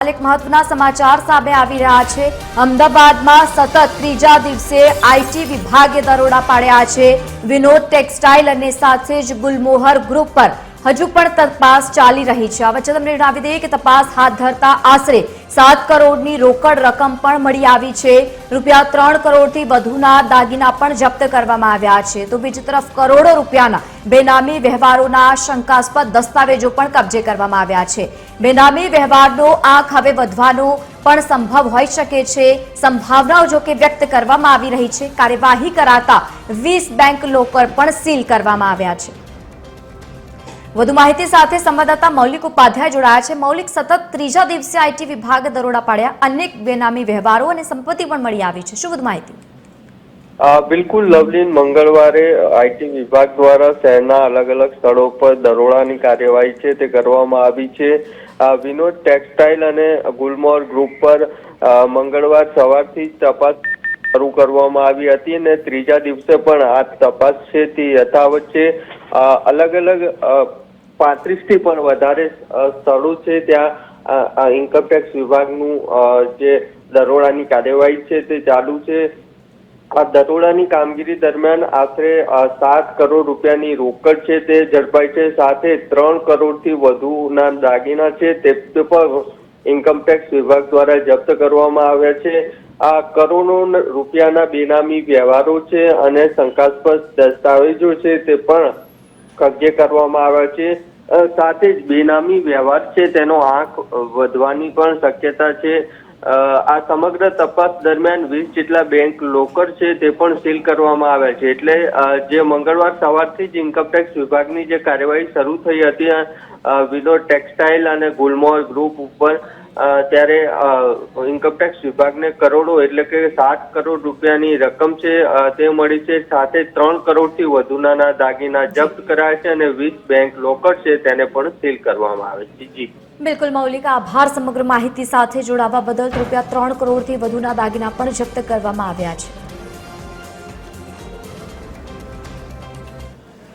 હાલ એક મહત્વના સમાચાર સામે આવી રહ્યા છે। અમદાવાદમાં સતત ત્રીજા દિવસે આઈટી વિભાગે દરોડા પાડ્યા છે। વિનોદ ટેક્સટાઇલ અને સાથે જ ગુલમોહર ગ્રુપ પર હજુ પણ તપાસ ચાલી રહી છે। આ વચ્ચે તમને જણાવી દઈએ કે તપાસ હાથ ધરતા આશરે 7 કરોડની રોકડ રકમ પણ મળી આવી છે। રૂપિયા 3 કરોડથી વધુના દાગીના પણ જપ્ત કરવામાં આવ્યા છે। તો બીજી તરફ કરોડો રૂપિયાના બેનામી વ્યવહારોના શંકાસ્પદ દસ્તાવેજો પણ કબજે કરવામાં આવ્યા છે। બેનામી વ્યવહારનો આંક હવે વધવાનો પણ સંભવ હોઈ શકે છે। સંભાવનાઓ જો કે વ્યક્ત કરવામાં આવી રહી છે। કાર્યવાહી કરાતા 20 બેંક લોકર પણ સીલ કરવામાં આવ્યા છે। વધુ માહિતી સાથે સંવાદદાતા મૌલિક ઉપાધ્યાય જોડાયા છે। મૌલિક, સતત ત્રીજા દિવસે આઈટી વિભાગે દરોડા પાડ્યા, અનેક બેનામી વ્યવહારો અને સંપત્તિ પણ મળી આવી છે। શું વધુ માહિતી? બિલકુલ લવલીન, મંગળવારે આઈટી વિભાગ દ્વારા શહેરના અલગ અલગ સ્થળો પર દરોડાની કાર્યવાહી છે તે કરવામાં આવી છે। વિનોદ ટેક્સટાઇલ અને ગુલમોહર ગ્રુપ પર મંગળવાર સવારથી તપાસ શરૂ કરવામાં આવી હતી અને ત્રીજા દિવસે પણ આ તપાસ છે તે યથાવત છે। અલગ અલગ 35 થી પણ વધારે સ્થળો છે ત્યાં ઇન્કમટેક્સ વિભાગનું જે દરોડાની કાર્યવાહી છે તે ચાલુ છે। આ દરોડાની કામગીરી દરમિયાન આશરે 7 કરોડ રૂપિયાની રોકડ છે તે ઝડપાઈ છે, સાથે 3 કરોડથી વધુના દાગીના છે તે પણ ઇન્કમટેક્સ વિભાગ દ્વારા જપ્ત કરવામાં આવ્યા છે। આ કરોડો રૂપિયાના બેનામી વ્યવહારો છે અને શંકાસ્પદ દસ્તાવેજો છે તે પણ કબજે કરવામાં આવ્યા છે। સાથે જ બેનામી વ્યવહાર છે તેનો આંક વધવાની પણ શક્યતા છે। આ સમગ્ર તપાસ દરમિયાન 20 જેટલા બેંક લોકર છે તે પણ સીલ કરવામાં આવ્યા છે। એટલે જે મંગળવાર સવારથી જ ઇન્કમટેક્સ વિભાગની જે કાર્યવાહી શરૂ થઈ હતી વિનોદ ટેક્સટાઇલ અને ગુલમોહર ગ્રુપ ઉપર, ત્યારે ઇન્કમટેક્સ વિભાગને કરોડો એટલે કે 7 કરોડ રૂપિયાની રકમ છે તે મળી છે, સાથે 3 કરોડથી વધુના દાગીના જપ્ત કરાયા છે અને 20 બેંક લોકર છે તેને પણ સીલ કરવામાં આવે છે। જી બિલકુલ મૌલિક, આભાર સમગ્ર માહિતી સાથે જોડાવા બદલ। રૂપિયા 3 કરોડથી વધુના દાગીના પણ જપ્ત કરવામાં આવ્યા છે।